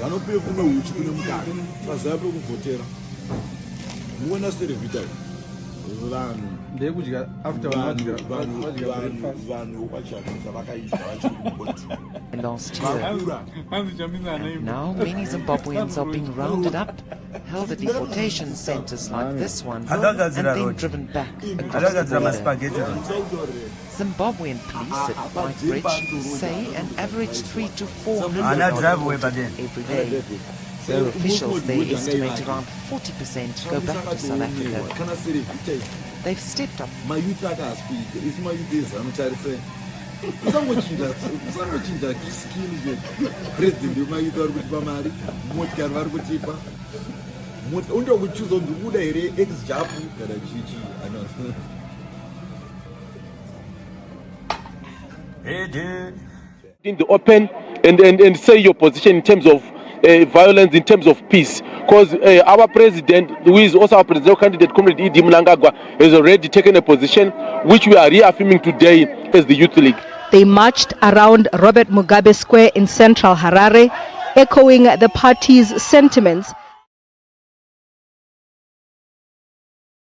Zanope kuno uchi kune mukaka. Vazape kuvhotera. Muona seri vita. Vanhu ndekudya after vanhu vachavisa vakaizva vachiri kuboti. Last year. Now many Zimbabweans are being rounded up, held at deportation centers like this one, and then driven back across the border. Zimbabwean police at White Bridge say an average 3 to 400 every day. Though officials there estimate around 40% go back to South Africa. They've stepped up. In the open and say your position in terms of violence, in terms of peace, because our president, who is also our presidential candidate, Comrade Idi Mnangagwa, has already taken a position which we are reaffirming today as the Youth League. They marched around Robert Mugabe Square in central Harare, echoing the party's sentiments